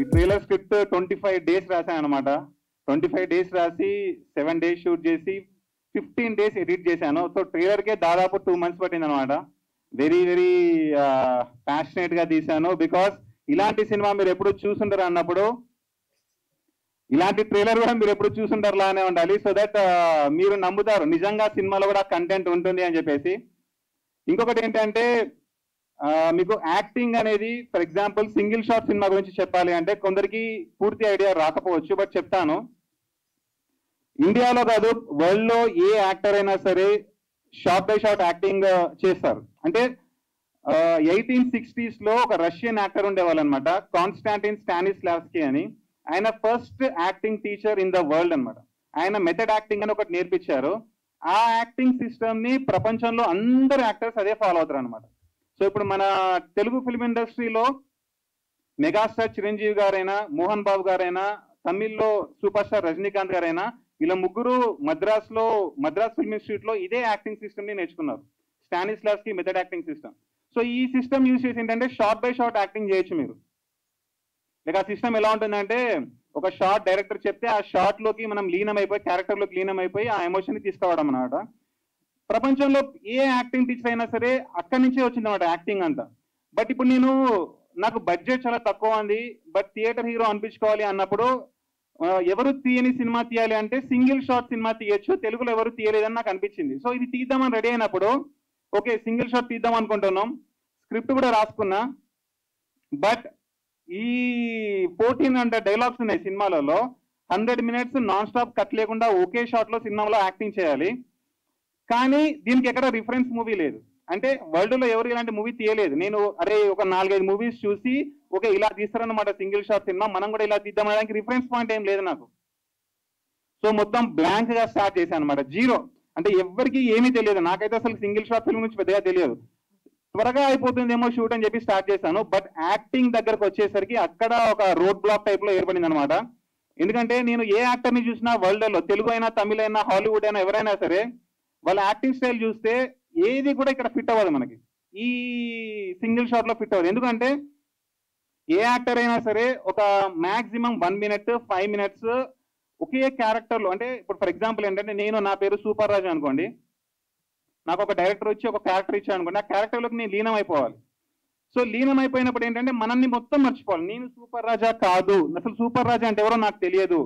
ఈ trailer script 25 days రాశాను అనమాట. 25 days రాసి 7 days షూట్ చేసి 15 days ఎడిట్ చేశాను. సో ట్రైలర్కే దాదాపు 2 months పట్టింది అనమాట. వెరీ వెరీ ప్యాషనేట్గా తీశాను. బికాస్ ఇలాంటి సినిమా మీరు ఎప్పుడు చూసుంటారు అన్నప్పుడు ఇలాంటి ట్రైలర్ కూడా మీరు ఎప్పుడు చూసుంటారు లానే ఉండాలి. సో దట్ మీరు నమ్ముతారు నిజంగా సినిమాలో కూడా కంటెంట్ ఉంటుంది అని చెప్పేసి. ఇంకొకటి ఏంటంటే మీకు యాక్టింగ్ అనేది for example single shot cinema గురించి చెప్పాలి అంటే కొందరికి పూర్తి ఐడియా రాకపోవచ్చు, బట్ చెప్తాను. ఇండియాలో కాదు వరల్డ్ లో ఏ యాక్టర్ అయినా సరే షార్ట్ బై షార్ట్ యాక్టింగ్ చేస్తారు. అంటే 1860s లో ఒక రష్యన్ యాక్టర్ ఉండేవాళ్ళు అనమాట, కాన్స్టాంటిన్ స్టానిస్లావ్స్కీ అని. ఆయన first acting teacher in the world అనమాట. ఆయన మెథడ్ యాక్టింగ్ అని ఒకటి నేర్పించారు. ఆ యాక్టింగ్ సిస్టమ్ ని ప్రపంచంలో అందరు యాక్టర్స్ అదే ఫాలో అవుతారు అనమాట. సో ఇప్పుడు మన తెలుగు ఫిల్మ్ ఇండస్ట్రీలో మెగాస్టార్ చిరంజీవి గారైనా, మోహన్ బాబు గారైనా, తమిళ్లో సూపర్ స్టార్ రజనీకాంత్ గారైనా, వీళ్ళ ముగ్గురు మద్రాస్ ఫిల్మ్ ఇన్స్టిట్యూట్ లో ఇదే యాక్టింగ్ సిస్టమ్ ని నేర్చుకున్నారు, స్టానిస్లావ్స్కీ మెథడ్ యాక్టింగ్ సిస్టమ్. సో ఈ సిస్టమ్ యూజ్ చేసి ఏంటంటే షార్ట్ బై షార్ట్ యాక్టింగ్ చేయొచ్చు మీరు. లేక ఆ సిస్టమ్ ఎలా ఉంటుందంటే ఒక షార్ట్ డైరెక్టర్ చెప్తే ఆ షార్ట్ లోకి మనం లీనమైపోయి క్యారెక్టర్ లోకి లీనమైపోయి ఆ ఎమోషన్ ని తీసుకోవడం అన్నమాట. ప్రపంచంలో ఏ యాక్టింగ్ టీచర్ అయినా సరే అక్కడి నుంచే వచ్చింది అనమాట యాక్టింగ్ అంతా. బట్ ఇప్పుడు నాకు బడ్జెట్ చాలా తక్కువ ఉంది, బట్ థియేటర్ హీరో అనిపించుకోవాలి అన్నప్పుడు ఎవరు తీయని సినిమా తీయాలి అంటే సింగిల్ షాట్ సినిమా తీయచ్చు, తెలుగులో ఎవరు తీయలేదని నాకు అనిపించింది. సో ఇది తీద్దామని రెడీ అయినప్పుడు ఓకే సింగిల్ షాట్ తీద్దాం అనుకుంటున్నాం, స్క్రిప్ట్ కూడా రాసుకున్నా. బట్ ఈ 1400 డైలాగ్స్ ఉన్నాయి సినిమాలలో, 100 minutes నాన్ స్టాప్ కట్ లేకుండా ఒకే షాట్ లో సినిమాలో యాక్టింగ్ చేయాలి. కానీ దీనికి ఎక్కడ రిఫరెన్స్ మూవీ లేదు. అంటే వరల్డ్ లో ఎవరు ఇలాంటి మూవీ తీయలేదు. నేను ఒక 4-5 మూవీస్ చూసి ఓకే ఇలా తీస్తారన్నమాట సింగిల్ షాట్ సినిమా, మనం కూడా ఇలా తీద్దామనడానికి రిఫరెన్స్ పాయింట్ ఏం లేదు నాకు. సో మొత్తం బ్లాంక్ గా స్టార్ట్ చేశాను అనమాట, జీరో. అంటే ఎవరికి ఏమీ తెలియదు, నాకైతే అసలు సింగిల్ షాట్ ఫిల్మ్ గురించి పెద్దగా తెలియదు. త్వరగా అయిపోతుందేమో షూట్ అని చెప్పి స్టార్ట్ చేశాను. బట్ యాక్టింగ్ దగ్గరకు వచ్చేసరికి అక్కడ ఒక రోడ్ బ్లాక్ టైప్ లో ఏర్పడింది అనమాట. ఎందుకంటే నేను ఏ యాక్టర్ ని చూసినా వరల్డ్ లో, తెలుగు అయినా, తమిళ అయినా, హాలీవుడ్ అయినా, ఎవరైనా సరే వాళ్ళ యాక్టింగ్ స్టైల్ చూస్తే ఏది కూడా ఇక్కడ ఫిట్ అవ్వదు మనకి, ఈ సింగిల్ షాట్ లో ఫిట్ అవ్వదు. ఎందుకంటే ఏ యాక్టర్ అయినా సరే ఒక మాక్సిమం 1 minute 5 minutes ఒకే క్యారెక్టర్ లో, అంటే ఇప్పుడు ఫర్ ఎగ్జాంపుల్ ఏంటంటే నా పేరు సూపర్ రాజు అనుకోండి, నాకు ఒక డైరెక్టర్ వచ్చి ఒక క్యారెక్టర్ ఇచ్చాను అనుకోండి, ఆ క్యారెక్టర్ లోకి నేను లీనం అయిపోవాలి. సో లీనం అయిపోయినప్పుడు ఏంటంటే మనల్ని మొత్తం మర్చిపోవాలి. నేను సూపర్ రాజా కాదు, అసలు సూపర్ రాజా అంటే ఎవరో నాకు తెలియదు.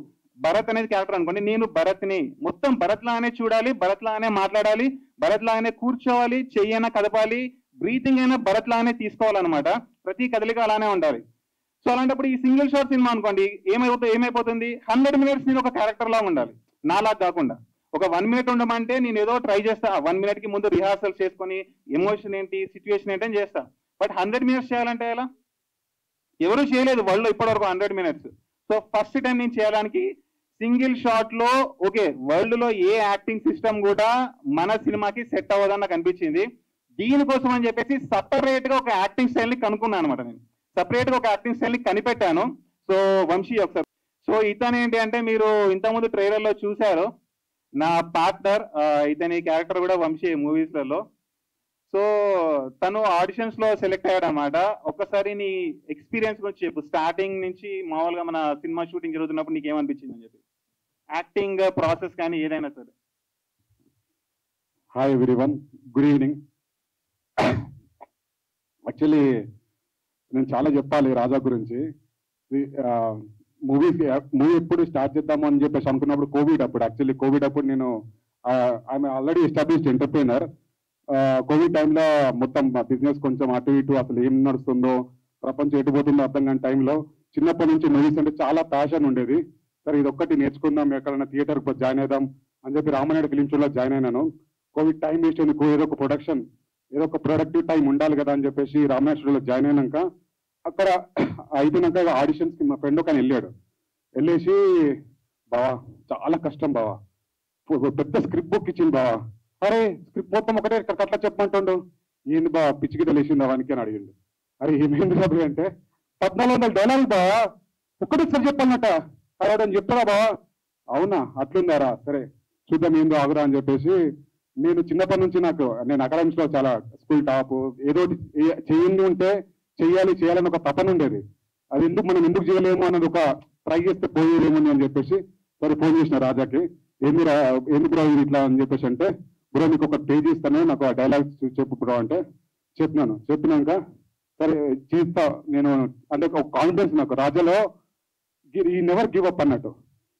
భరత్ అనేది క్యారెక్టర్ అనుకోండి, నేను భరత్ని, మొత్తం భరత్ లాగానే చూడాలి, భరత్ లాగానే మాట్లాడాలి, భరత్ లాగానే కూర్చోవాలి, చెయ్యైనా కదపాలి, బ్రీతింగ్ అయినా భరత్ లాగానే తీసుకోవాలన్నమాట. ప్రతి కదలిక అలానే ఉండాలి. సో అలాంటప్పుడు ఈ సింగిల్ షాట్ సినిమా అనుకోండి ఏమైపోతుంది 100 minutes నేను ఒక క్యారెక్టర్ లాగా ఉండాలి, నాలా కాకుండా. ఒక 1 minute ఉండమంటే నేను ఏదో ట్రై చేస్తా, 1 minute కి ముందు రిహార్సల్ చేసుకొని ఎమోషన్ ఏంటి, సిచ్యువేషన్ ఏంటి అని చేస్తా. బట్ 100 minutes చేయాలంటే ఎలా? ఎవరు చేయలేదు వరల్డ్ లో ఇప్పటివరకు 100 minutes. సో ఫస్ట్ టైం నేను చేయడానికి సింగిల్ షాట్ లో ఓకే వరల్డ్ లో ఏ యాక్టింగ్ సిస్టమ్ కూడా మన సినిమాకి సెట్ అవ్వదని నాకు అనిపించింది. దీనికోసం అని చెప్పేసి సపరేట్ గా ఒక యాక్టింగ్ స్టైల్ ని కనుక్కున్నాను అనమాట. నేను సపరేట్ గా ఒక యాక్టింగ్ స్టైల్ ని కనిపెట్టాను. సో వంశీ ఒకసారి, సో ఇతను ఏంటి అంటే మీరు ఇంతకుముందు ట్రైలర్ లో చూశారు, నా పార్ట్నర్, ఇతని క్యారెక్టర్ కూడా వంశీ మూవీస్ లలో. సో తను ఆడిషన్స్ లో సెలెక్ట్ అయ్యాడు అనమాట. ఒక్కసారి నీ ఎక్స్పీరియన్స్ గురించి చెప్పు, స్టార్టింగ్ నుంచి మామూలుగా మన సినిమా షూటింగ్ జరుగుతున్నప్పుడు నీకు ఏమనిపించింది అని చెప్పి, యాక్టింగ్ ప్రాసెస్ కానీ ఏదైనా సరే. Hi everyone, good evening. Actually నేను చాలా చెప్పాలి రాజా గురించి. మూవీ ఎప్పుడు స్టార్ట్ చేద్దాము అని చెప్పేసి అనుకున్నప్పుడు కోవిడ్ అప్పుడు నేను I'm already established entrepreneur. Covid టైంలో మొత్తం బిజినెస్ కొంచెం అటు ఇటు, అసలు ఏం నడుస్తుందో, ప్రపంచం ఎటుపోతుందో అర్థం కాని టైంలో చిన్నప్పటి నుంచి మూవీస్ అంటే చాలా ప్యాషన్ ఉండేది. సరే ఇది ఒక్కటి నేర్చుకుందాం, ఎక్కడైనా థియేటర్కి జాయిన్ అవుదాం అని చెప్పి రామనాయుడు ఫిలిం షోలో జాయిన్ అయినాను. కోవిడ్ టైం వేస్ట్ ఎందుకు, ఏదో ఒక ప్రొడక్టివ్ టైం ఉండాలి కదా అని చెప్పేసి రామనాయుడు షోలో జాయిన్ అయినాక అక్కడ అయిపోయినాక ఆడిషన్స్కి మా ఫ్రెండ్ ఒక వెళ్ళేసి బావా చాలా కష్టం బావా, పెద్ద స్క్రిప్ట్ బుక్ ఇచ్చింది బావా, అరే స్క్రిప్ట్ మొత్తం ఒకటే అట్లా చెప్పమంటుండు, ఏంది బా పిచ్చి గిట్ట లేచింది వానికి అని అడిగిండు. అరే ఏమైంది బాబు అంటే 1400 డైలాగులు బావా ఒక్కటేసారి చెప్పాలన్నట, అరే అని చెప్తారా బావా, అవునా అట్లుందారా, సరే చూద్దాం ఏందో ఆగురా అని చెప్పేసి. నేను చిన్నప్పటి నుంచి నేను అకాడమిక్స్ లో చాలా స్కూల్ టాప్, ఏదో చేయాలని ఒక తపన ఉండేది. అది ఎందుకు మనం ఎందుకు చేయలేము అన్నది ఒక ట్రై చేస్తే పోయేలేము అని చెప్పేసి సరే ఫోన్ చేసిన రాజాకి ఎందుకు బ్రో ఇది ఇట్లా అని చెప్పేసి అంటే బ్రో నీకు ఒక పేజ్ ఇస్తాను నాకు ఆ డైలాగ్స్ చెప్పు బ్రో అంటే చెప్పినాక సరే చేస్తా నేను అంటే ఒక కాన్ఫిడెన్స్ నాకు రాజాలో ఈ నెవర్ గివ్ అప్ అన్నట్టు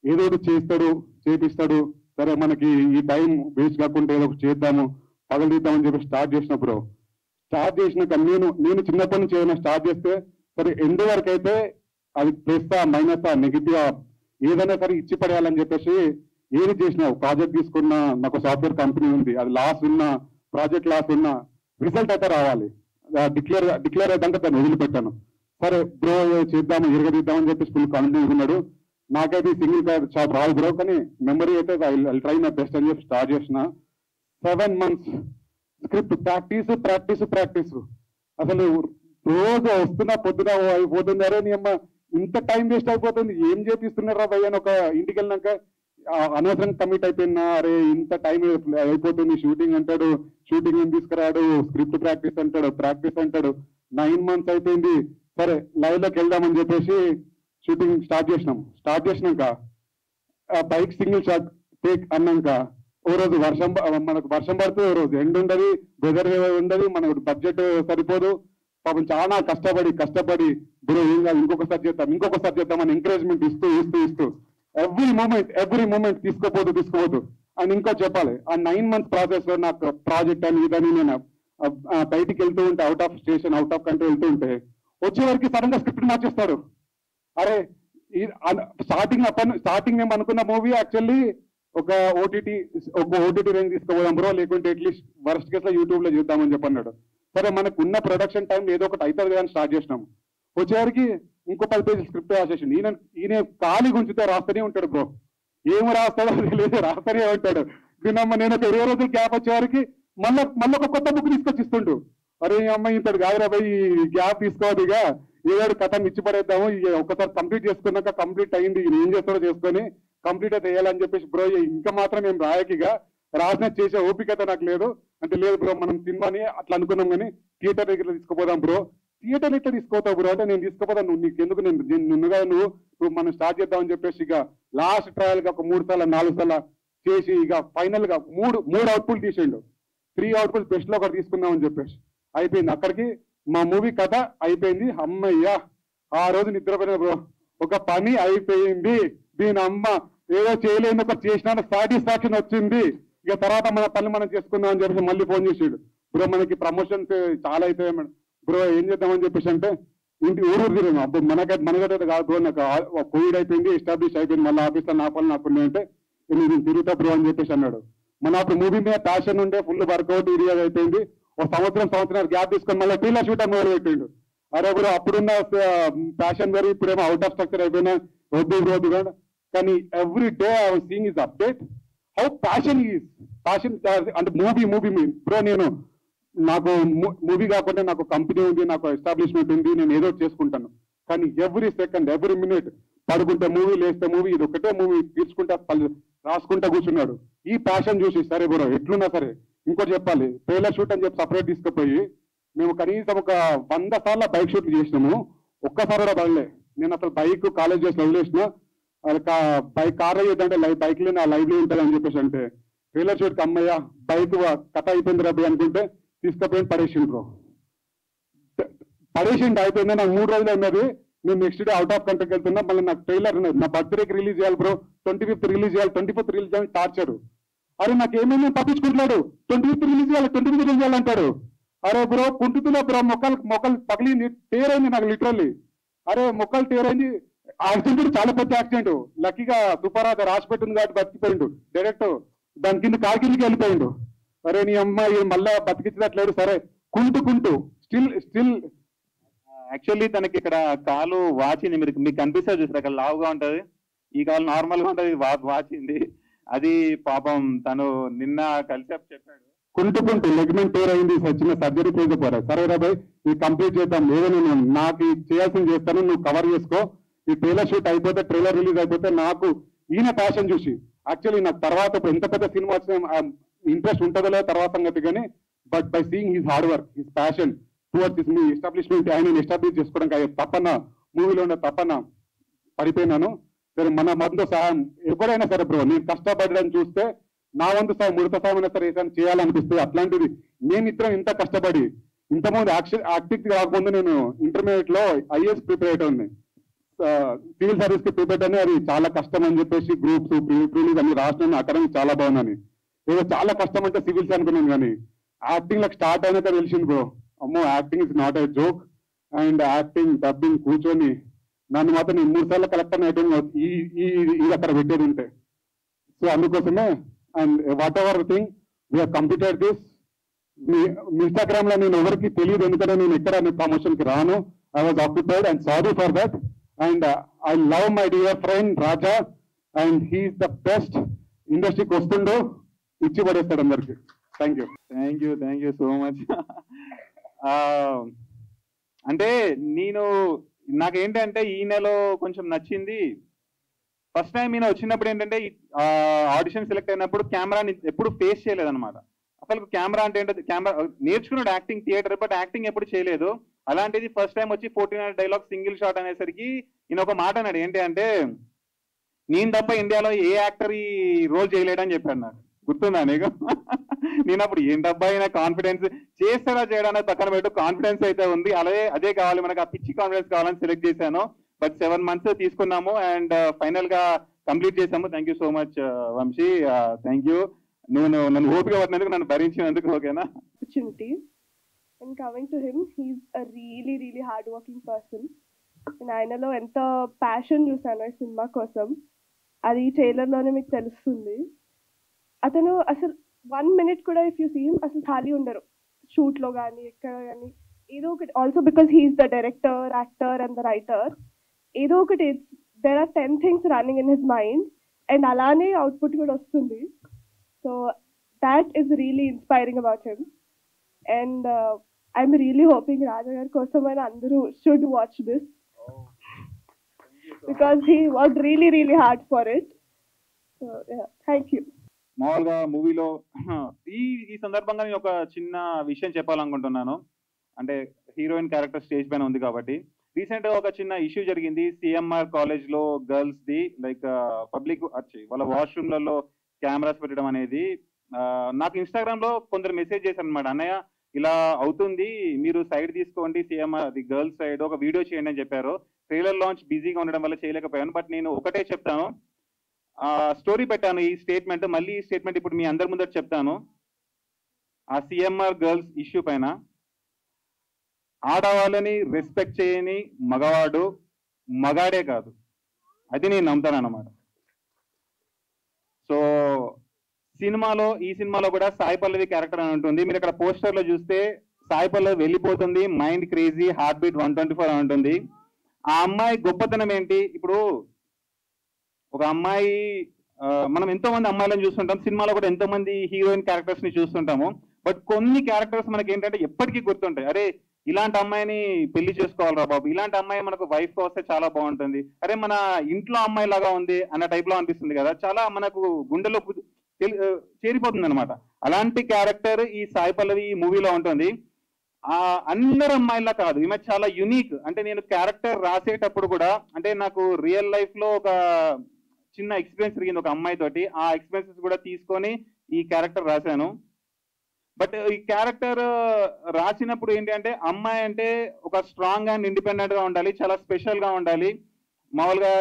ఏదో ఒకటి చేస్తాడు చేపిస్తాడు సరే మనకి ఈ టైం వేస్ట్ కాకుండా ఏదో ఒకటి చేద్దాము పగలదీద్దామని చెప్పి స్టార్ట్ చేసిన బ్రో స్టార్ట్ చేసినాక నేను చిన్నప్పటి నుంచి ఏదైనా స్టార్ట్ చేస్తే సరే ఎండ్ వరకు అయితే అది ప్లస్ మైనస్ నెగిటివ్ ఏదైనా సరే ఇచ్చి పడేయాలని చెప్పేసి ఏది చేసినా ప్రాజెక్ట్ తీసుకున్నా నాకు సాఫ్ట్వేర్ కంపెనీ ఉంది అది లాస్ ఉన్నా ప్రాజెక్ట్ లాస్ ఉన్నా రిజల్ట్ అయితే రావాలి డిక్లేర్ అయితే దాన్ని వదిలిపెట్టాను సరే బ్రో చేద్దాము ఎరగదిద్దామని చెప్పేసి ఫుల్ కాన్ఫిడెన్స్ ఉన్నాడు నాకైతే సింగిల్ షాట్ రాదు బ్రో కానీ మెమరీ అయితే ఐ ట్రై మై బెస్ట్ అని చెప్పి స్టార్ట్ చేసిన 7 months స్క్రిప్ట్ ప్రాక్టీస్ అసలు రోజు వస్తున్నా పొద్దున అయిపోతుంది అరే నీ అమ్మ ఇంత టైం వేస్ట్ అయిపోతుంది ఏం చేపిస్తున్నారా భయ్య అని ఒక ఇంటికి వెళ్ళినాక అనవసరంగా కమిట్ అయిపోయినా అరే ఇంత టైం అయిపోతుంది షూటింగ్ అంటాడు షూటింగ్ ఏం తీసుకురాడు స్క్రిప్ట్ ప్రాక్టీస్ అంటాడు 9 months అయిపోయింది సరే లైవ్ లోకి వెళ్దామని చెప్పేసి షూటింగ్ స్టార్ట్ చేసినాక బైక్ సింగిల్ షాట్ టేక్ అన్నాక ఓ రోజు మనకు వర్షం పడుతుంది ఓ రోజు ఎండ్ ఉండదు వెదర్ ఉండదు మనకు బడ్జెట్ సరిపోదు పాపం చాలా కష్టపడి బ్రో ఏం కాదు ఇంకొకసారి చేద్దాం అని ఎంకరేజ్మెంట్ ఇస్తూ ఎవ్రీ మూమెంట్ తీసుకోపోదు అని ఇంకో చెప్పాలి ఆ 9 months ప్రాసెస్ లో నాకు ప్రాజెక్ట్ అని ఇదని నేను బయటికి వెళ్తూ ఉంటే out of station out of country వెళ్తూ ఉంటే వచ్చే వరకు సడన్ గా స్క్రిప్ట్ మార్చేస్తాడు అరే స్టార్టింగ్ మేము అనుకున్న మూవీ యాక్చువల్లీ ఒక ఓటీటీ రేంజ్ తీసుకోపోదాం బ్రో లేకుంటే అట్లీస్ట్ వర్స్ట్ కేసులో యూట్యూబ్ లో చేద్దామని చెప్పన్నాడు సరే మనకు ఉన్న ప్రొడక్షన్ టైం ఏదో ఒకటి అవుతుంది అని స్టార్ట్ చేసినాము వచ్చేవారికి ఇంకో 10 pages స్క్రిప్ట్ రాసేసి ఈయన ఖాళీ గుంచితే రాస్తూనే ఉంటాడు బ్రో ఏమి రాస్తాడో తెలియదు రాస్తూనే ఉంటాడు దీనమ్మ నేను ఒక 20 రోజులు గ్యాప్ వచ్చేవారికి మళ్ళీ ఒక కొత్త బుక్ తీసుకొచ్చి ఇస్తుండు అరే అమ్మాయి ఇంతడు కాదురా పోయి గ్యాప్ తీసుకోవద్దు ఇక ఏడాడు కథను ఇచ్చి పడేద్దాము ఒకసారి కంప్లీట్ చేసుకున్నాక కంప్లీట్ అయింది ఏం చేస్తాడో చేసుకొని కంప్లీట్ అయితే వేయాలని చెప్పేసి బ్రో ఇంకా మాత్రం మేము రాయకిగా రాసిన చేసే ఓపికత నాకు లేదు అంటే లేదు బ్రో మనం సినిమాని అట్లా అనుకున్నాం కానీ థియేటర్ దగ్గర తీసుకుపోదాం బ్రో థియేటర్ ఇట్లా తీసుకోతావు బ్రో అంటే నేను తీసుకుపోతాను నీకు ఎందుకు నువ్వు మనం స్టార్ట్ చేద్దామని చెప్పేసి ఇక లాస్ట్ ట్రయల్ గా ఒక 3 సార్లు 4 సార్లు చేసి ఇక ఫైనల్ గా మూడు అవుట్పుట్ తీసిండు 3 అవుట్పుట్ బెస్ట్ లో ఒకటి తీసుకుందామని చెప్పేసి అయిపోయింది అక్కడికి మా మూవీ కథ అయిపోయింది అమ్మయ్యా ఆ రోజు నిద్రపోయిన బ్రో ఒక పని అయిపోయింది దీని అమ్మ ఏదో చేయలేని ఒక చేసిన సాటిస్ఫాక్షన్ వచ్చింది ఇక తర్వాత మన పని మనం చేసుకుందాం అని చెప్పేసి మళ్ళీ ఫోన్ చేసాడు బ్రో మనకి ప్రమోషన్స్ చాలా అవుతాయి మేడం బ్రో ఏం చేద్దామని చెప్పేసి అంటే ఇంటి ఊరు తిరిగాను అప్పుడు మనకైతే కాదు బ్రో నాకు కోవిడ్ అయిపోయింది ఎస్టాబ్లిష్ అయిపోయింది మళ్ళీ ఆఫీస్లో నా పనులు నాకు అంటే నేను తిరుగుతా బ్రో అని చెప్పేసి అన్నాడు మన అప్పుడు మూవీ మీద ప్యాషన్ ఉంటే ఫుల్ వర్కౌట్ ఏరియా అయిపోయింది ఒక సంవత్సరం గ్యాప్ తీసుకొని మళ్ళీ ట్రైలర్ షూట్ మొదలు పెట్టిండు అరే బ్రో అప్పుడున్న ప్యాషన్ వేరు ఇప్పుడేమో అవుట్ ఆఫ్ స్ట్రక్చర్ అయిపోయినా వద్దు కానీ every day I was seeing his update how passion అంటే మూవీ బ్రో నేను నాకు మూవీ కాకుండా నాకు కంపెనీ ఉంది నాకు ఎస్టాబ్లిష్మెంట్ ఉంది నేను ఏదో చేసుకుంటాను కానీ ఎవ్రీ సెకండ్ ఎవ్రీ మినిట్ పడుకుంటే మూవీ లేస్తే మూవీ ఇది ఒకటే మూవీ తీర్చుకుంటా రాసుకుంటా కూర్చున్నాడు ఈ ప్యాషన్ చూసి సరే బ్రో ఎట్లున్నా సరే ఇంకోటి చెప్పాలి ట్రైలర్ షూట్ అని చెప్పి సపరేట్ తీసుకుపోయి మేము కనీసం ఒక 100 సార్లు బైక్ షూట్లు చేసినాము ఒక్కసారి కూడా పడలే నేను అసలు బైక్ కాలేజ్ చేసి వదిలేసిన బైక్ కార్ అయ్యేదంటే బైక్ లేని ఆ లైవ్ లో ఉంటుంది అని చెప్పేసి అంటే ట్రైలర్ షూట్కి అమ్మయ్య బైక్ కథ అయిపోయింది రబ్బి అనుకుంటే తీసుకుపోయి పడేసిండ్రు అయిపోయింది నాకు 3 రోజులు ఉన్నది నేను నెక్స్ట్ డే అవుట్ ఆఫ్ కంట్రీకి వెళ్తున్నా మళ్ళీ నాకు ట్రైలర్ ఉన్నది నా బర్త్డేకి రిలీజ్ చేయాలి బ్రో 25th రిలీజ్ చేయాలి 24th రిలీజ్ చేయాలి టార్చర్ అరే నాకు ఏమేమి పట్టించుకుంటున్నాడు 25th రిలీజ్ చేయాలి 25th రిలీజ్ చేయాలంటాడు అరే బ్రో కుంటుతులో బ్రో మొక్కలు పగిలింది టేరైంది నాకు లిటరల్లీ అరే మొక్కలు టేరైంది యాక్సిడెంట్ చాలా పెద్ద యాక్సిడెంట్ లక్కీగా సూపర్ రాసి పెట్టింది కాబట్టి బతికిపోయిండు డైరెక్ట్ దాని కింద కారు కిందకి వెళ్ళిపోయిండు అరే నీ అమ్మాయి మళ్ళా బతికించినట్లేడు సరే కుంటూ స్టిల్ యాక్చువల్లీ తనకి ఇక్కడ కాలు వాచింది మీకు కనిపిస్తుంది చూసారు అక్కడ లావుగా ఉంటది ఈ కాలు నార్మల్ గా ఉంటది వాచింది అది పాపం తను నిన్న కలిసి చెప్పాడు కుంటుకుంటూ లెగ్మెంట్ టేర్ అయింది చిన్న సర్జరీ చేయకపోరా సరే రాబాయ్ ఇది కంప్లీట్ చేద్దాం లేదో నేను నాకు చేయాల్సింది చేస్తాను నువ్వు కవర్ చేసుకో ఈ ట్రైలర్ షూట్ అయిపోతే ట్రైలర్ రిలీజ్ అయిపోతే నాకు ఈయన ప్యాషన్ చూసి యాక్చువల్లీ నాకు తర్వాత ఎంత పెద్ద సినిమా వచ్చిన ఇంట్రెస్ట్ ఉంటుందో లేదో తర్వాత సంగతి కానీ but by seeing his hard work his passion towards this me establishment ఆయన ఎస్టాబ్లిష్ చేసుకోవడానికి తప్పన మూవీలో ఉన్న తపన పడిపోయినాను. సరే మన వంతు సహాయం ఎవరైనా సరే బ్రో, నేను కష్టపడడం చూస్తే నా వంతు సహాయం ముడత సహాయం అయినా సరే ఏదైనా చేయాలనిపిస్తుంది. అట్లాంటిది నేను ఇద్దరం ఇంత కష్టపడి ఇంతకుముందు యాక్టింగ్ కాకముందు నేను ఇంటర్మీడియట్ లో ఐఏఎస్ ప్రిపేర్ అయ్యింది, సివిల్ సర్వీస్ కి ప్రిపేర్ అని. అది చాలా కష్టం అని చెప్పేసి గ్రూప్స్ ప్రిలీజ్ అన్ని రాసిన అకాడమిక్ చాలా బాగున్నాను. ఏదో చాలా కష్టం అంటే సివిల్స్ అనుకున్నాను, కానీ యాక్టింగ్ లకు స్టార్ట్ అయినాక తెలిసింది బ్రో, అమ్మో acting is not a joke. And acting dubbing కూర్చొని నన్ను మాత్రం నేను 3 సార్లు కలెక్టర్ అయిపోయింది ఇది అక్కడ పెట్టేది ఉంటే. సో అందుకోసమే and whatever thing we are completed this. మీ ఇన్స్టాగ్రామ్ లో నేను ఎవరికి తెలియదు, ఎందుకంటే నేను ఎక్కడ ప్రమోషన్ కి రాను. I was occupied and sorry for that. And I love my dear friend Raja and he's the best. ఇండస్ట్రీకి వస్తుండో ఇచ్చి పడేస్తాడు అందరికి. Thank you so much. అంటే నాకేంటంటే ఈయనలో కొంచెం నచ్చింది, ఫస్ట్ టైం ఈయన వచ్చినప్పుడు ఏంటంటే ఆడిషన్ సెలెక్ట్ అయినప్పుడు కెమెరాని ఎప్పుడు ఫేస్ చేయలేదన్నమాట. అసలు కెమెరా అంటే ఏంటో నేర్చుకున్నాడు యాక్టింగ్ థియేటర్, బట్ యాక్టింగ్ ఎప్పుడు చేయలేదు. అలాంటిది ఫస్ట్ టైం వచ్చి 14 డైలాగ్ సింగిల్ షాట్ అనేసరికి ఈయన ఒక మాట అన్నాడు, ఏంటి అంటే నేను తప్ప ఇండియాలో ఏ యాక్టర్ ఈ రోల్ చేయలేడని చెప్పాడు. నాకు గుర్తుందా నీకు? నేను అప్పుడు ఏంటబ్బా అయినా కాన్ఫిడెన్స్ చేస్తాడా చేయడానికి పక్కన పెట్టు, కాన్ఫిడెన్స్ అయితే ఉంది, అదే కావాలి మనకు, ఆ పిచ్చి కాన్ఫిడెన్స్ కావాలని సెలెక్ట్ చేశాను. బట్ 7 months తీసుకున్నాము అండ్ ఫైనల్ గా కంప్లీట్ చేసాము. Thank you so much Vamshi, thank you. నువ్వు నన్ను ఓపిక పట్టినందుకు, నన్ను భరించినందుకు. ఓకేనా? Opportunity and coming to him, he's a really hard working person. And ఆయనలో ఎంత ప్యాషన్ చూసాను ఈ సినిమా కోసం, అది ట్రైలర్ లోనే మీకు తెలుస్తుంది. అతను అసలు 1 minute కూడా ఇఫ్ యూ సీ హిమ్ అసలు ఖాళీ ఉండరు, షూట్ లో కానీ ఎక్కడ కానీ ఏదో ఒకటి. Also because he is the director, actor and the writer, ఏదో ఒకటి there are 10 things running in his mind and అలానే అవుట్పుట్ కూడా వస్తుంది. So that is really inspiring about him. And I'm really hoping Raja గారి కోసమైనా అందరూ should watch this because he worked really hard for it. So thank you. మామూలుగా మూవీలో ఈ సందర్భంగా నేను ఒక చిన్న విషయం చెప్పాలనుకుంటున్నాను. అంటే హీరోయిన్ క్యారెక్టర్ స్టేజ్ పైన ఉంది కాబట్టి, రీసెంట్ గా ఒక చిన్న ఇష్యూ జరిగింది సిఎంఆర్ కాలేజ్ లో గర్ల్స్ ది. లైక్ పబ్లిక్ వచ్చి వాళ్ళ వాష్రూమ్లలో కెమెరాస్ పెట్టడం అనేది. నాకు ఇన్స్టాగ్రామ్ లో కొందరు మెసేజ్ చేశారు అనమాట, అన్నయ్య ఇలా అవుతుంది, మీరు సైడ్ తీసుకోండి, సిఎంఆర్ అది గర్ల్స్ సైడ్ ఒక వీడియో చేయండి అని చెప్పారు. ట్రైలర్ లాంచ్ బిజీగా ఉండడం వల్ల చేయలేకపోయాను. బట్ నేను ఒకటే చెప్తాను, స్టోరీ పెట్టాను ఈ స్టేట్మెంట్, మళ్ళీ ఈ స్టేట్మెంట్ ఇప్పుడు మీ అందరి ముందర చెప్తాను. ఆ సిఎంఆర్ గర్ల్స్ ఇష్యూ పైన, ఆడవాళ్ళని రెస్పెక్ట్ చేయని మగవాడు మగాడే కాదు, అది నేను నమ్ముతాను అన్నమాట. సో ఈ సినిమాలో కూడా సాయి పల్లవి క్యారెక్టర్ అని ఉంటుంది. మీరు ఇక్కడ పోస్టర్ లో చూస్తే సాయి పల్లవి వెళ్ళిపోతుంది, మైండ్ క్రేజీ, హార్ట్ బీట్ 124 అని ఉంటుంది. ఆ అమ్మాయి గొప్పతనం ఏంటి? ఇప్పుడు ఒక అమ్మాయి, మనం ఎంతో మంది అమ్మాయిలను చూస్తుంటాం, సినిమాలో కూడా ఎంతో మంది హీరోయిన్ క్యారెక్టర్స్ ని చూస్తుంటాము. బట్ కొన్ని క్యారెక్టర్స్ మనకి ఏంటంటే ఎప్పటికీ గుర్తుంటాయి. అరే ఇలాంటి అమ్మాయిని పెళ్లి చేసుకోవాలరా బాబు, ఇలాంటి అమ్మాయి మనకు వైఫ్ వస్తే చాలా బాగుంటుంది, అరే మన ఇంట్లో అమ్మాయి లాగా ఉంది అన్న టైప్ లో అనిపిస్తుంది కదా, చాలా మనకు గుండెలో చేరిపోతుంది అనమాట. అలాంటి క్యారెక్టర్ ఈ సాయి పల్లవి ఈ మూవీలో ఉంటుంది. అందరు అమ్మాయిలా కాదు, ఈమె చాలా యునిక్. అంటే నేను క్యారెక్టర్ రాసేటప్పుడు కూడా, అంటే నాకు రియల్ లైఫ్ లో ఒక చిన్న ఎక్స్పీరియన్స్ జరిగింది ఒక అమ్మాయి తోటి, ఆ ఎక్స్పీరియన్సెస్ కూడా తీసుకొని ఈ క్యారెక్టర్ రాశాను. బట్ ఈ క్యారెక్టర్ రాసినప్పుడు ఏంటి అంటే, అమ్మాయి అంటే ఒక స్ట్రాంగ్ అండ్ ఇండిపెండెంట్ గా ఉండాలి, చాలా స్పెషల్ గా ఉండాలి, మామూలుగా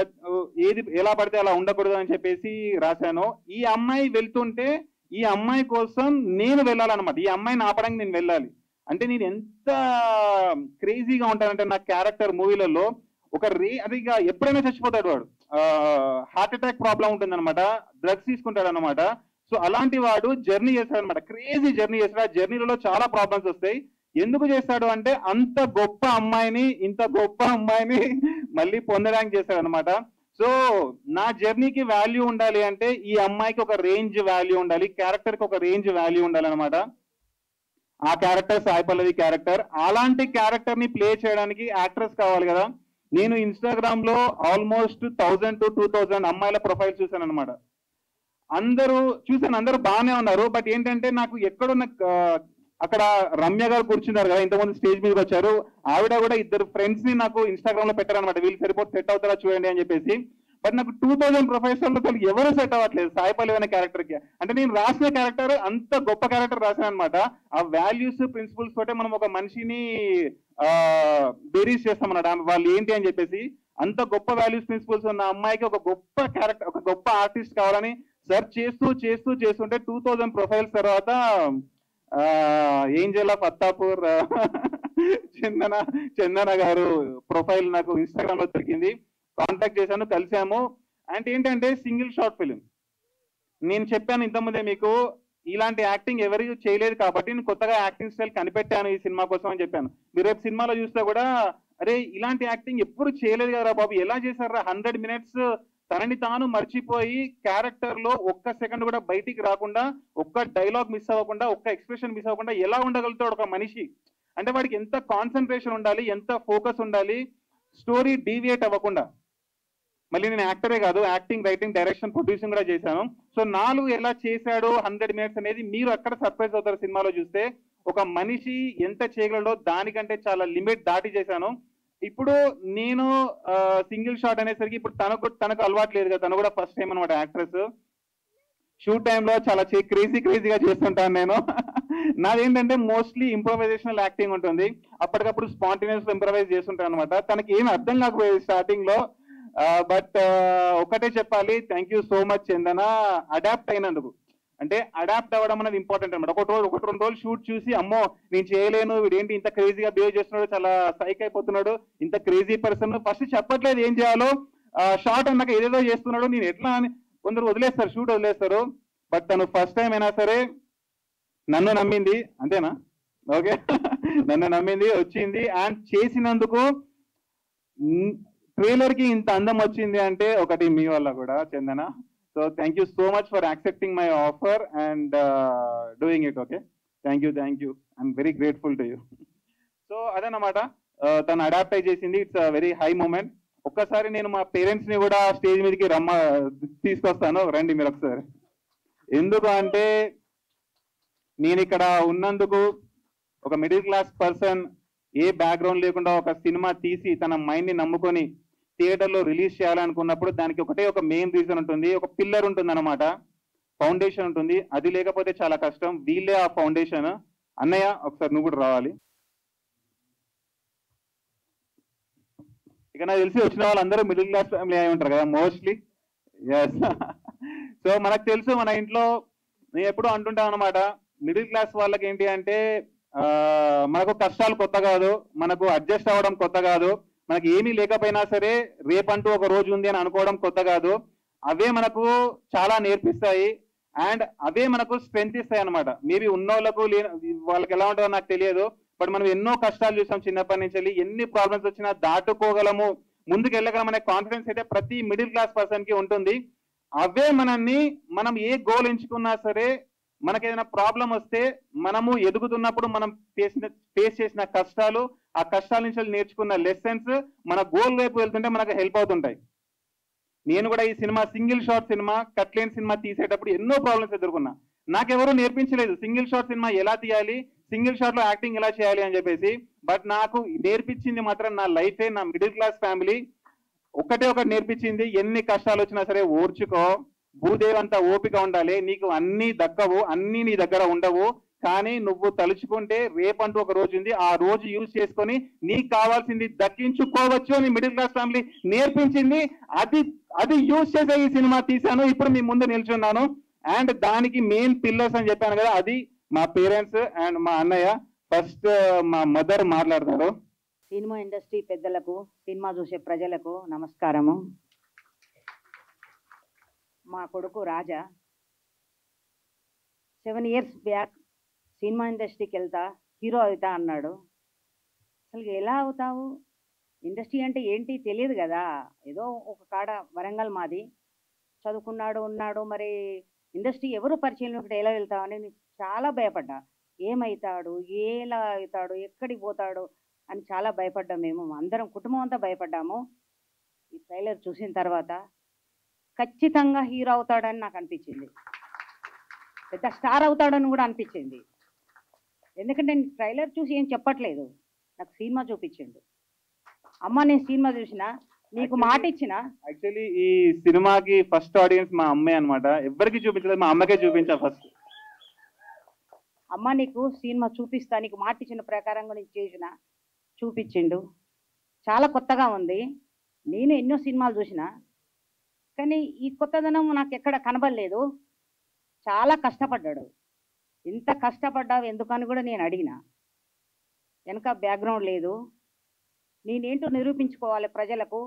ఏది ఎలా పడితే అలా ఉండకూడదు అని చెప్పేసి రాశాను. ఈ అమ్మాయి వెళ్తుంటే ఈ అమ్మాయి కోసం నేను వెళ్ళాలన్నమాట, ఈ అమ్మాయిని ఆపడానికి నేను వెళ్ళాలి. అంటే నేను ఎంత క్రేజీగా ఉంటానంటే నా క్యారెక్టర్ మూవీలలో అది ఇక ఎప్పుడైనా చచ్చిపోతాడు వాడు, హార్ట్ అటాక్ ప్రాబ్లం ఉంటుంది అనమాట, డ్రగ్స్ తీసుకుంటాడు అనమాట. సో అలాంటి వాడు జర్నీ చేస్తాడు అనమాట, క్రేజీ జర్నీ చేస్తాడు. ఆ జర్నీలలో చాలా ప్రాబ్లమ్స్ వస్తాయి. ఎందుకు చేస్తాడు అంటే ఇంత గొప్ప అమ్మాయిని మళ్ళీ పొందడానికి చేస్తాడు అనమాట. సో నా జర్నీకి వాల్యూ ఉండాలి అంటే ఈ అమ్మాయికి ఒక రేంజ్ వాల్యూ ఉండాలి, క్యారెక్టర్ కి ఒక రేంజ్ వాల్యూ ఉండాలి అనమాట. ఆ క్యారెక్టర్ సాయి పల్లవి క్యారెక్టర్. అలాంటి క్యారెక్టర్ ని ప్లే చేయడానికి యాక్ట్రెస్ కావాలి కదా. నేను ఇన్స్టాగ్రామ్ లో ఆల్మోస్ట్ 1000 to 2000 అమ్మాయిల ప్రొఫైల్ చూసాను అనమాట. అందరూ బాగానే ఉన్నారు. బట్ ఏంటంటే నాకు ఎక్కడో అక్కడ రమ్య గారు కూర్చున్నారు కదా, ఇంతమంది స్టేజ్ మీదకి వచ్చారు. ఆవిడ కూడా ఇద్దరు ఫ్రెండ్స్ ని నాకు ఇన్స్టాగ్రామ్ లో పెట్టారనమాట, వీళ్ళు సరిపోతే సెట్ అవుతారా చూడండి అని చెప్పేసి. బట్ నాకు 2000 ప్రొఫైల్స్ లో ఎవరు సెట్ అవ్వట్లేదు సాయి పల్లవి అనే క్యారెక్టర్ కి. అంటే నేను రాసిన క్యారెక్టర్ అంత గొప్ప క్యారెక్టర్ రాశాను అనమాట. ఆ వాల్యూస్ ప్రిన్సిపల్స్ తోటే మనం ఒక మనిషిని బేరీస్ చేస్తామన్నమాట, వాళ్ళు ఏంటి అని చెప్పేసి. అంత గొప్ప వాల్యూస్ ప్రిన్సిపల్స్ ఉన్న అమ్మాయికి ఒక గొప్ప క్యారెక్టర్, ఒక గొప్ప ఆర్టిస్ట్ కావాలని సెర్చ్ చేస్తుంటే 2000 ప్రొఫైల్స్ తర్వాత ఏంజల్ ఆఫ్ అత్తాపూర్ చందన గారు ప్రొఫైల్ నాకు ఇన్స్టాగ్రామ్ లో దొరికింది. కాంటాక్ట్ చేశాను, కలిసాము. అండ్ ఏంటంటే సింగిల్ షార్ట్ ఫిలిం. నేను చెప్పాను ఇంతకుముందే మీకు, ఇలాంటి యాక్టింగ్ ఎవరు చేయలేదు కాబట్టి నేను కొత్తగా యాక్టింగ్ స్టైల్ కనిపెట్టాను ఈ సినిమా కోసం అని చెప్పాను. మీరు రేపు సినిమాలో చూస్తే కూడా అరే ఇలాంటి యాక్టింగ్ ఎప్పుడు చేయలేదు కదా బాబు, ఎలా చేశారా 100 minutes తనని తాను మర్చిపోయి క్యారెక్టర్ లో ఒక్క సెకండ్ కూడా బయటికి రాకుండా, ఒక్క డైలాగ్ మిస్ అవ్వకుండా, ఒక్క ఎక్స్ప్రెషన్ మిస్ అవ్వకుండా ఎలా ఉండగలుగుతాడు ఒక మనిషి. అంటే వాడికి ఎంత కాన్సన్ట్రేషన్ ఉండాలి, ఎంత ఫోకస్ ఉండాలి, స్టోరీ డీవియేట్ అవ్వకుండా. మళ్ళీ నేను యాక్టరే కాదు, యాక్టింగ్, రైటింగ్, డైరెక్షన్, ప్రొడ్యూసింగ్ కూడా చేశాను. సో 4 ఎలా చేశాడు 100 minutes అనేది మీరు అక్కడ సర్ప్రైజ్ అవుతారు సినిమాలో చూస్తే. ఒక మనిషి ఎంత చేయగలడో దానికంటే చాలా లిమిట్ దాటి చేశాను. ఇప్పుడు నేను సింగిల్ షాట్ అనేసరికి ఇప్పుడు తనకు అలవాటు లేదు కదా, తను కూడా ఫస్ట్ టైం అనమాట యాక్ట్రెస్. షూట్ టైంలో చాలా క్రేజీగా చేస్తుంటాను నేను. నాదేంటంటే మోస్ట్లీ ఇంప్రొవైజేషనల్ యాక్టింగ్ ఉంటుంది, అప్పటికప్పుడు స్పాంటేనియస్ ఇంప్రొవైజ్ చేస్తుంటాను అనమాట. తనకి ఏమి అర్థం కాకపోయేది స్టార్టింగ్ లో. బట్ ఒకటే చెప్పాలి, thank you so much Chandana, adapt అయినందుకు. అంటే అడాప్ట్ అవ్వడం అనేది ఇంపార్టెంట్ అనమాట. ఒకటి 2 రోజులు షూట్ చూసి అమ్మో నేను చేయలేను, వీడేంటి ఇంత క్రేజీగా బిహేవ్ చేస్తున్నాడు, చాలా సైక్ అయిపోతున్నాడు, ఇంత క్రేజీ పర్సన్, ఫస్ట్ చెప్పట్లేదు ఏం చేయాలో, షార్ట్ అన్నాక ఏదేదో చేస్తున్నాడు, నేను ఎట్లా అని కొందరు వదిలేస్తారు, షూట్ వదిలేస్తారు. బట్ తను ఫస్ట్ టైం అయినా సరే నన్ను నమ్మింది, అంతేనా? ఓకే నన్ను నమ్మింది, వచ్చింది. అండ్ చేసినందుకు ట్రైలర్ కి ఇంత అందం వచ్చింది అంటే ఒకటి మీ వల్ల కూడా Chandana. So thank you so much for accepting my offer and doing it. Okay, thank you I'm very grateful to you. So అదనమాట, తను అడాప్ట్ అయి చేసింది. It's a very high moment. ఒక్కసారి నేను మా పేరెంట్స్ ని కూడా స్టేజ్ మీదకి తీసుకొస్తాను, రండి మీరు ఒకసారి. ఎందుకు అంటే నేను ఇక్కడ ఉన్నందుకు, ఒక మిడిల్ క్లాస్ పర్సన్ ఏ బ్యాక్గ్రౌండ్ లేకుండా ఒక సినిమా తీసి తన మైండ్ ని నమ్ముకొని థియేటర్లో రిలీజ్ చేయాలనుకున్నప్పుడు దానికి ఒకటే ఒక మెయిన్ రీజన్ ఉంటుంది, ఒక పిల్లర్ ఉంటుంది అనమాట, ఫౌండేషన్ ఉంటుంది. అది లేకపోతే చాలా కష్టం. వీళ్ళే ఆ ఫౌండేషన్. అన్నయ్య ఒకసారి నువ్వు కూడా రావాలి. ఇక నాకు తెలిసి వచ్చిన వాళ్ళందరూ మిడిల్ క్లాస్ ఫ్యామిలీ అయి ఉంటారు కదా మోస్ట్లీ. ఎస్ సో మనకు తెలుసు, మన ఇంట్లో నేను ఎప్పుడు అంటుంటాను అనమాట, మిడిల్ క్లాస్ వాళ్ళకి ఏంటి అంటే మనకు కష్టాలు కొత్త కాదు, మనకు అడ్జస్ట్ అవ్వడం కొత్త కాదు, మనకి ఏమీ లేకపోయినా సరే రేపంటూ ఒక రోజు ఉంది అని అనుకోవడం కొత్త కాదు. అవే మనకు చాలా నేర్పిస్తాయి అండ్ అవే మనకు స్ట్రెంత్ ఇస్తాయి అనమాట. మేబీ ఉన్నోళ్ళకు వాళ్ళకి ఎలా ఉంటుందో నాకు తెలియదు, బట్ మనం ఎన్నో కష్టాలు చూసాం చిన్నప్పటి నుంచి. ఎన్ని ప్రాబ్లమ్స్ వచ్చినా దాటుకోగలము, ముందుకు వెళ్ళగలం అనే కాన్ఫిడెన్స్ అయితే ప్రతి మిడిల్ క్లాస్ పర్సన్ కి ఉంటుంది. అవే మనం ఏ గోల్ ఎంచుకున్నా సరే, మనకి ఏదైనా ప్రాబ్లం వస్తే మనము ఎదుగుతున్నప్పుడు మనం ఫేస్ చేసిన కష్టాలు, ఆ కష్టాల నుంచి నేర్చుకున్న లెసన్స్ మన గోల్ వైపు వెళ్తుంటే మనకు హెల్ప్ అవుతుంటాయి. నేను కూడా ఈ సినిమా సింగిల్ షాట్ సినిమా, కట్లేని సినిమా తీసేటప్పుడు ఎన్నో ప్రాబ్లమ్స్ ఎదుర్కొన్నా. నాకెవరూ నేర్పించలేదు సింగిల్ షాట్ సినిమా ఎలా తీయాలి, సింగిల్ షాట్ లో యాక్టింగ్ ఎలా చేయాలి అని చెప్పేసి. బట్ నాకు నేర్పించింది మాత్రం నా లైఫే, నా మిడిల్ క్లాస్ ఫ్యామిలీ ఒకటే ఒకటి నేర్పించింది. ఎన్ని కష్టాలు వచ్చినా సరే ఓర్చుకో, భూదేవంత ఓపిక ఉండాలి, నీకు అన్ని దక్కవు, అన్ని నీ దగ్గర ఉండవు, కానీ నువ్వు తలుచుకుంటే రేపంటూ ఒక రోజు ఉంది, ఆ రోజు యూజ్ చేసుకొని నీకు కావాల్సింది దక్కించుకోవచ్చు అని మిడిల్ క్లాస్ ఫ్యామిలీ నేర్పించింది. అది యూజ్ చేసే ఈ సినిమా తీశాను, ఇప్పుడు మీ ముందు నిల్చున్నాను. అండ్ దానికి మెయిన్ పిల్లర్స్ అని చెప్పాను కదా, అది మా పేరెంట్స్ అండ్ మా అన్నయ్య. ఫస్ట్ మా మదర్ మాట్లాడతారు. సినిమా ఇండస్ట్రీ పెద్దలకు, సినిమా చూసే ప్రజలకు నమస్కారము. మా కొడుకు రాజా 7 years బ్యాక్ సినిమా ఇండస్ట్రీకి వెళ్తా, హీరో అవుతా అన్నాడు. అసలు ఎలా అవుతావు, ఇండస్ట్రీ అంటే ఏంటి తెలియదు కదా. ఏదో ఒక కాడ వరంగల్ మాది, చదువుకున్నాడు ఉన్నాడు, మరి ఇండస్ట్రీ ఎవరు పరిచయం ఒకటి ఎలా వెళ్తావు అని చాలా భయపడ్డా. ఏమవుతాడు, ఎలా అవుతాడు, ఎక్కడికి పోతాడు అని చాలా భయపడ్డాం. మేము అందరం కుటుంబం అంతా భయపడ్డాము. ఈ ట్రైలర్ చూసిన తర్వాత ఖచ్చితంగా హీరో అవుతాడని నాకు అనిపించింది, పెద్ద స్టార్ అవుతాడని కూడా అనిపించింది. ఎందుకంటే నేను ట్రైలర్ చూసి ఏం చెప్పట్లేదు, నాకు సినిమా చూపించిండు. అమ్మ నేను సినిమా చూసిన, నీకు మాట ఇచ్చిన. యాక్చువల్లీ ఈ సినిమాకి ఫస్ట్ ఆడియన్స్ మా అమ్మే అన్నమాట. ఎవరికి చూపించలేదు, మా అమ్మకే చూపించా ఫస్ట్. అమ్మ నీకు సినిమా చూపిస్తా, నీకు మాట ఇచ్చిన ప్రకారంగా నీకు చేసిన, చూపించిండు. చాలా కొత్తగా ఉంది. నేను ఎన్నో సినిమాలు చూసిన, కానీ ఈ కొత్తదనం నాకు ఎక్కడ కనబడలేదు. చాలా కష్టపడ్డాడు. ఇంత కష్టపడ్డావు ఎందుకని కూడా నేను అడిగిన. వెనక బ్యాక్గ్రౌండ్ లేదు, నేనేంటో నిరూపించుకోవాలి ప్రజలకు,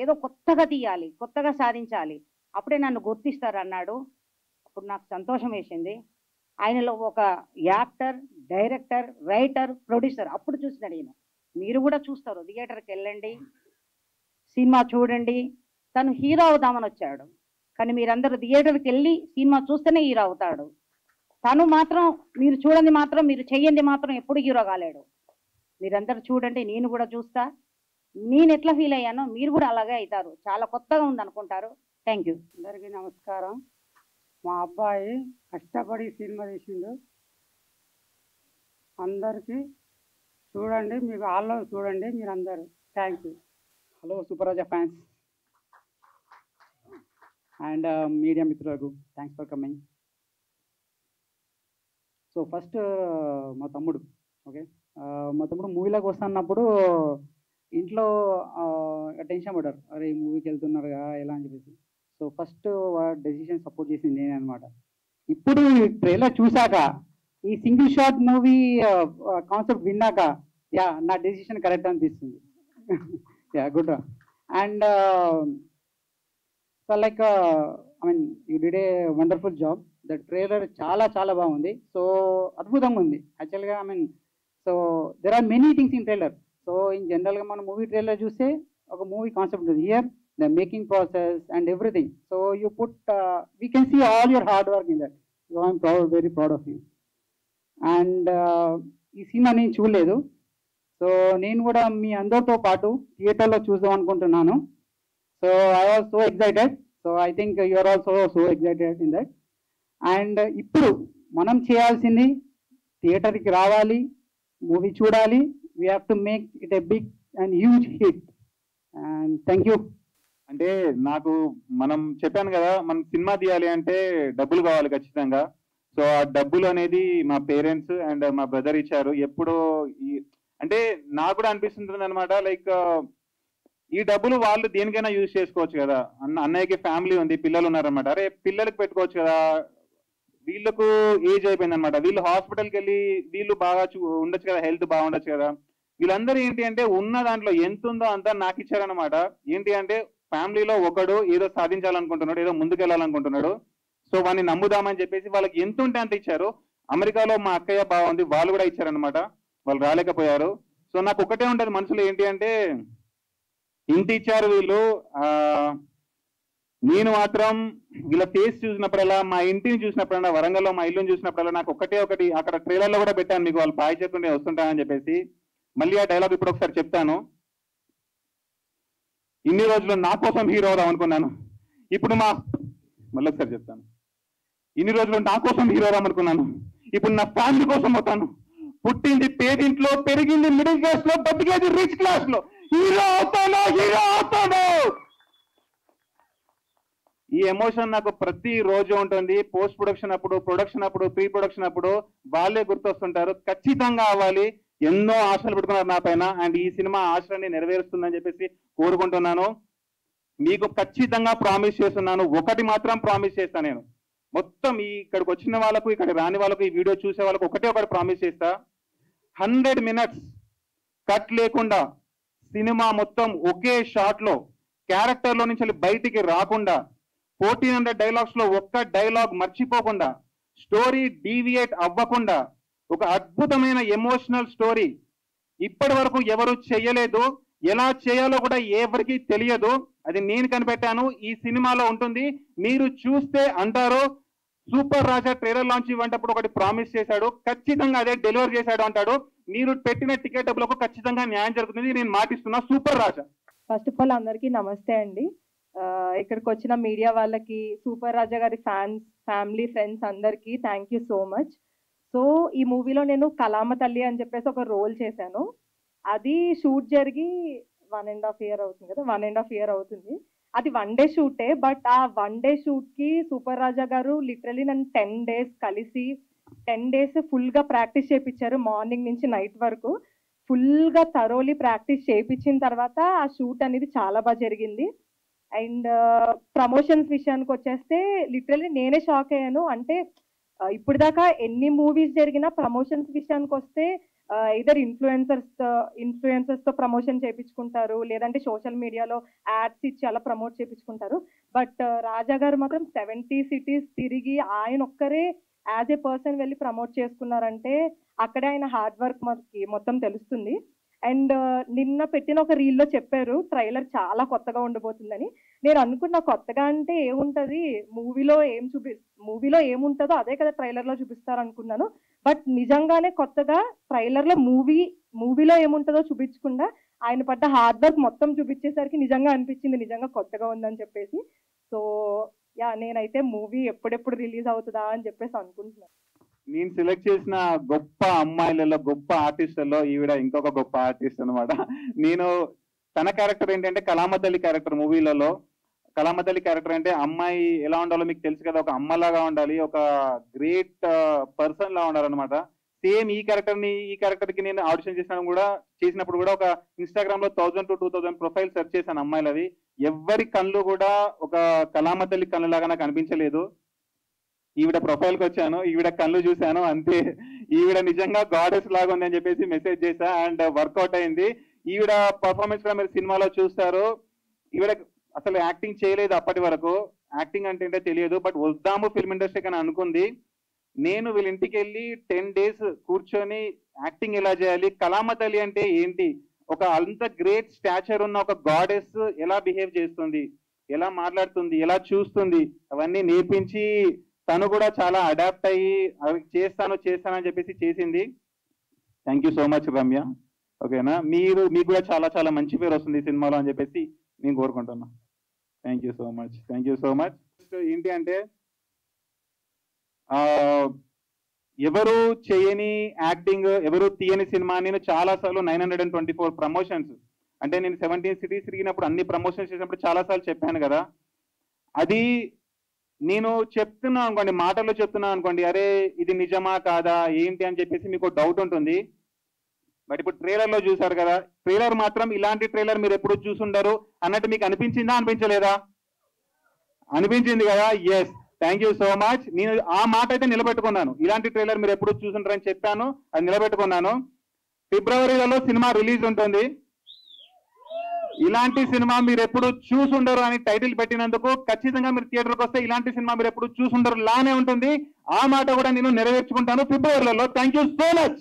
ఏదో కొత్తగా తీయాలి, కొత్తగా సాధించాలి, అప్పుడే నన్ను గుర్తిస్తారు అన్నాడు. అప్పుడు నాకు సంతోషం వేసింది. ఆయనలో ఒక యాక్టర్, డైరెక్టర్, రైటర్, ప్రొడ్యూసర్ అప్పుడు చూసిన నేను. మీరు కూడా చూస్తారు, థియేటర్కి వెళ్ళండి, సినిమా చూడండి. తను హీరో అవుదామని వచ్చాడు, కానీ మీరందరూ థియేటర్కి వెళ్ళి సినిమా చూస్తేనే హీరో అవుతాడు. తను మాత్రం మీరు చూడండి, మాత్రం మీరు చెయ్యండి, మాత్రం ఎప్పుడు హీరో కాలేడు. మీరందరూ చూడండి, నేను కూడా చూస్తా. నేను ఎట్లా ఫీల్ అయ్యానో మీరు కూడా అలాగే అవుతారు. చాలా కొత్తగా ఉంది అనుకుంటారు. Thank you. అందరికీ నమస్కారం. మా అబ్బాయి కష్టపడి సినిమా తీసిండు. అందరికీ చూడండి, మీకు హాల్లో చూడండి మీరు అందరూ. Thank you. Hello super Raja fans and media మిత్రులకు thanks for coming. So first మా తమ్ముడు, ఓకే, మా తమ్ముడు మూవీలోకి వస్తున్నప్పుడు ఇంట్లో టెన్షన్ పడ్డారు, అరే ఈ మూవీకి వెళ్తున్నారుగా ఎలా అని చెప్పేసి. సో ఫస్ట్ డెసిషన్ సపోర్ట్ చేసింది నేనే అనమాట. ఇప్పుడు ట్రైలర్ చూశాక, ఈ సింగిల్ షాట్ మూవీ కాన్సెప్ట్ విన్నాక, యా నా డెసిషన్ కరెక్ట్ అనిపిస్తుంది. యా గుడ్ రా. And so like I mean you did a wonderful job. The trailer చాలా చాలా బాగుంది. సో అద్భుతంగా ఉంది యాక్చువల్గా. I mean so there are many things in trailer. So in జనరల్గా మనం మూవీ ట్రైలర్ చూస్తే ఒక మూవీ కాన్సెప్ట్ ఉంటుంది. Here the making process and everything. So you put we can see all your hard work in that. So I'm proud, very proud of you. And ఈ cinema నేను చూడలేదు, so నేను కూడా మీ అందరితో పాటు థియేటర్లో చూద్దాం అనుకుంటున్నాను. So I was so excited. So I think you are also so excited in that. And ఇప్పుడు మనం చేయాల్సింది థియేటర్కి రావాలి, మూవీ చూడాలి. We have to make it a big and huge hit. And thank you. అంటే నాకు మనం చెప్పాను కదా, మనం సినిమా తీయాలి అంటే డబ్బులు కావాలి ఖచ్చితంగా. సో ఆ డబ్బులు అనేది మా పేరెంట్స్ అండ్ మా బ్రదర్ ఇచ్చారు. ఎప్పుడో అంటే నాకు కూడా అనిపిస్తుంది అనమాట, లైక్ ఈ డబ్బులు వాళ్ళు దేనికైనా యూజ్ చేసుకోవచ్చు కదా. అన్నయ్యకి ఫ్యామిలీ ఉంది, పిల్లలు ఉన్నారనమాట. అరే పిల్లలకి పెట్టుకోవచ్చు కదా. వీళ్ళకు ఏజ్ అయిపోయింది అనమాట. వీళ్ళు హాస్పిటల్కి వెళ్ళి వీళ్ళు బాగా ఉండొచ్చు కదా, హెల్త్ బాగుండొచ్చు కదా. వీళ్ళందరూ ఏంటి అంటే ఉన్న దాంట్లో ఎంత ఉందో అంతా నాకు ఇచ్చారనమాట. ఏంటి అంటే ఫ్యామిలీలో ఒకడు ఏదో సాధించాలనుకుంటున్నాడు, ఏదో ముందుకెళ్ళాలనుకుంటున్నాడు. సో వాడిని నమ్ముదామని చెప్పేసి వాళ్ళకి ఎంత ఉంటే అంత ఇచ్చారు. అమెరికాలో మా అక్కయ్య బాగుంది, వాళ్ళు కూడా ఇచ్చారనమాట. వాళ్ళు రాలేకపోయారు. సో నాకు ఒకటే ఉంటుంది మనసులో, ఏంటి అంటే ఇంత ఇచ్చారు వీళ్ళు. నేను మాత్రం వీళ్ళ ఫేస్ చూసినప్పుడల్లా, మా ఇంటిని చూసినప్పుడల్లా, వరంగల్లో మా ఇల్లుని చూసినప్పుడల్లా నాకు ఒకటి అక్కడ ట్రైలర్లో కూడా పెట్టాను మీకు, వాళ్ళు బాయ్ చెప్తుంటే వస్తుంటానని చెప్పేసి. మళ్ళీ ఆ డైలాగ్ ఇప్పుడు ఒకసారి చెప్తాను. ఇన్ని రోజులు నా కోసం హీరో అవుదాం అనుకున్నాను, ఇప్పుడు మళ్ళీ ఒకసారి చెప్తాను. ఇన్ని రోజులు నా కోసం హీరో అవుదాం అనుకున్నాను, ఇప్పుడు నా ఫ్యామిలీ కోసం అవుతాను. పుట్టింది పేదింట్లో, పెరిగింది మిడిల్ క్లాస్ లో, బతికేది రిచ్ క్లాస్ లో. హీరో అవుతాను, హీరో అవుతాను. ఈ ఎమోషన్ నాకు ప్రతి రోజు ఉంటుంది. పోస్ట్ ప్రొడక్షన్ అప్పుడు, ప్రొడక్షన్ అప్పుడు, ప్రీ ప్రొడక్షన్ అప్పుడు వాళ్ళే గుర్తొస్తుంటారు. ఖచ్చితంగా అవ్వాలి. ఎన్నో ఆశలు పెట్టుకున్నారు నా పైన. అండ్ ఈ సినిమా ఆశలన్నీ నెరవేరుస్తుందని చెప్పేసి కోరుకుంటున్నాను. మీకు ఖచ్చితంగా ప్రామిస్ చేస్తున్నాను, ఒకటి మాత్రం ప్రామిస్ చేస్తాను నేను. మొత్తం ఇక్కడికి వచ్చిన వాళ్ళకు, ఇక్కడ రాని వాళ్ళకు, ఈ వీడియో చూసే వాళ్ళకు ఒకటి ప్రామిస్ చేస్తా. 100 minutes కట్ లేకుండా సినిమా మొత్తం ఒకే షాట్ లో, క్యారెక్టర్ లో నుంచి బయటికి రాకుండా, 1400 డైలాగ్స్ లో ఒక్క డైలాగ్ మర్చిపోకుండా, స్టోరీ డీవియేట్ అవ్వకుండా, ఒక అద్భుతమైన ఎమోషనల్ స్టోరీ ఇప్పటి వరకు ఎవరు చేయలేదు. ఎలా చేయాలో కూడా ఎవరికి తెలియదు. అది నేను కనిపెట్టాను. ఈ సినిమాలో ఉంటుంది. మీరు చూస్తే అంటారు, సూపర్ రాజా ట్రైలర్ లాంచ్ ఇవ్వంటప్పుడు ఒకటి ప్రామిస్ చేశాడు, ఖచ్చితంగా అదే డెలివర్ చేశాడు అంటాడు. మీరు పెట్టిన టికెట్ డబ్బులకు ఖచ్చితంగా న్యాయం జరుగుతుంది, నేను మాటిస్తున్నా. Super Raja. First of all అందరికీ నమస్తే అండి. ఇక్కడికి వచ్చిన మీడియా వాళ్ళకి, సూపర్ రాజా గారి ఫ్యాన్స్, ఫ్యామిలీ, ఫ్రెండ్స్ అందరికీ thank you so much. So ఈ మూవీలో నేను కలామ తల్లి అని చెప్పేసి ఒక రోల్ చేశాను. అది షూట్ జరిగి 1.5 year అవుతుంది కదా, 1.5 year అవుతుంది. అది 1 day షూటే. బట్ ఆ 1 day షూట్కి సూపర్ రాజా గారు లిటరలీ నన్ను 10 days కలిసి 10 days ఫుల్గా ప్రాక్టీస్ చేయించారు. మార్నింగ్ నుంచి నైట్ వరకు ఫుల్గా థరోలీ ప్రాక్టీస్ చేయించిన తర్వాత ఆ షూట్ అనేది చాలా బాగా జరిగింది. అండ్ ప్రమోషన్స్ విషయానికి వచ్చేస్తే లిటరలీ నేనే షాక్ అయ్యాను. అంటే ఇప్పుడు దాకా ఎన్ని మూవీస్ జరిగినా ప్రమోషన్స్ విషయానికి వస్తే ఇదర్ ఇన్ఫ్లుయెన్సర్స్తో ప్రమోషన్ చేయించుకుంటారు, లేదంటే సోషల్ మీడియాలో యాడ్స్ ఇచ్చి అలా ప్రమోట్ చేయించుకుంటారు. బట్ రాజా గారు మాత్రం 70 cities తిరిగి ఆయన ఒక్కరే యాజ్ ఏ పర్సన్ వెళ్ళి ప్రమోట్ చేసుకున్నారంటే అక్కడే ఆయన హార్డ్ వర్క్ మనకి మొత్తం తెలుస్తుంది. అండ్ నిన్న పెట్టిన ఒక రీల్లో చెప్పారు ట్రైలర్ చాలా కొత్తగా ఉండబోతుందని. నేను అనుకున్న కొత్తగా అంటే ఏముంటుంది, మూవీలో ఏముంటుందో అదే కదా ట్రైలర్లో చూపిస్తారు అనుకున్నాను. బట్ నిజంగానే కొత్తగా ట్రైలర్లో మూవీలో ఏముంటుందో చూపించకుండా ఆయన పడ్డ హార్డ్ వర్క్ మొత్తం చూపించేసరికి నిజంగా అనిపించింది నిజంగా కొత్తగా ఉందని చెప్పేసి. సో యా, నేనైతే మూవీ ఎప్పుడెప్పుడు రిలీజ్ అవుతుందా అని చెప్పేసి అనుకుంటున్నాను. నేను సెలెక్ట్ చేసిన గొప్ప అమ్మాయిలలో, గొప్ప ఆర్టిస్టులలో ఈవిడ ఇంకొక గొప్ప ఆర్టిస్ట్ అనమాట. నేను తన క్యారెక్టర్ ఏంటంటే కలామతల్లి క్యారెక్టర్. మూవీలలో కలామతల్లి క్యారెక్టర్ అంటే అమ్మాయి ఎలా ఉండాలో మీకు తెలుసు కదా, ఒక అమ్మలాగా ఉండాలి, ఒక గ్రేట్ పర్సన్ లా ఉండాలన్నమాట. సేమ్ ఈ క్యారెక్టర్ కి నేను ఆడిషన్ చేసినప్పుడు కూడా ఒక ఇన్స్టాగ్రామ్ లో 1000 to 2000 ప్రొఫైల్ సెర్చ్ చేశాను అమ్మాయిలవి. ఎవరి కళ్ళు కూడా ఒక కలామతల్లి కళ్ళు లాగా నాకు అనిపించలేదు. ఈవిడ ప్రొఫైల్కి వచ్చాను, ఈవిడ కళ్ళు చూశాను, అంతే. ఈవిడ నిజంగా గాడెస్ లాగా ఉంది అని చెప్పేసి మెసేజ్ చేశా అండ్ వర్కౌట్ అయింది. ఈవిడ పర్ఫార్మెన్స్ కూడా మీరు సినిమాలో చూస్తారు. ఈవిడ అసలు యాక్టింగ్ చేయలేదు అప్పటి వరకు, యాక్టింగ్ అంటే తెలియదు. బట్ వద్దాము ఫిల్మ్ ఇండస్ట్రీకి అని అనుకుంది. నేను వీళ్ళ ఇంటికి వెళ్ళి 10 days కూర్చొని యాక్టింగ్ ఎలా చేయాలి, కలామతల్లి అంటే ఏంటి, ఒక అంత గ్రేట్ స్టాచర్ ఉన్న ఒక గాడెస్ ఎలా బిహేవ్ చేస్తుంది, ఎలా మాట్లాడుతుంది, ఎలా చూస్తుంది, అవన్నీ నేర్పించి తను కూడా చాలా అడాప్ట్ అయ్యి అవి చేస్తానని చెప్పేసి చేసింది. Thank you so much Ramya. ఓకేనా, మీకు కూడా చాలా చాలా మంచి పేరు వస్తుంది ఈ సినిమాలో అని చెప్పేసి నేను కోరుకుంటున్నా. Thank you so much, thank you so much. ఏంటి అంటే ఎవరు చేయని యాక్టింగ్, ఎవరు తీయని సినిమా. నేను చాలాసార్లు 924 ప్రమోషన్స్, అంటే నేను 17 cities తిరిగినప్పుడు అన్ని ప్రమోషన్స్ చేసినప్పుడు చాలాసార్లు చెప్పాను కదా. అది నేను చెప్తున్నా అనుకోండి, మాటల్లో చెప్తున్నా అనుకోండి, అరే ఇది నిజమా కాదా ఏంటి అని చెప్పేసి మీకు డౌట్ ఉంటుంది. బట్ ఇప్పుడు ట్రైలర్లో చూసారు కదా, ట్రైలర్ మాత్రం ఇలాంటి ట్రైలర్ మీరు ఎప్పుడు చూసుండరు అన్నట్టు మీకు అనిపించిందా, అనిపించలేదా? అనిపించింది కదా. Yes, thank you so much. నేను ఆ మాట అయితే నిలబెట్టుకున్నాను. ఇలాంటి ట్రైలర్ మీరు ఎప్పుడు చూసుంటారని చెప్పాను, అది నిలబెట్టుకున్నాను. ఫిబ్రవరిలో సినిమా రిలీజ్ ఉంటుంది. ఇలాంటి సినిమా మీరు ఎప్పుడు చూసుండరు అని టైటిల్ పెట్టినందుకు ఖచ్చితంగా మీరు థియేటర్కి వస్తే ఇలాంటి సినిమా మీరు ఎప్పుడు చూసుండరు లానే ఉంటుంది. ఆ మాట కూడా నేను నెరవేర్చుకుంటాను ఫిబ్రవరిలో. Thank you so much.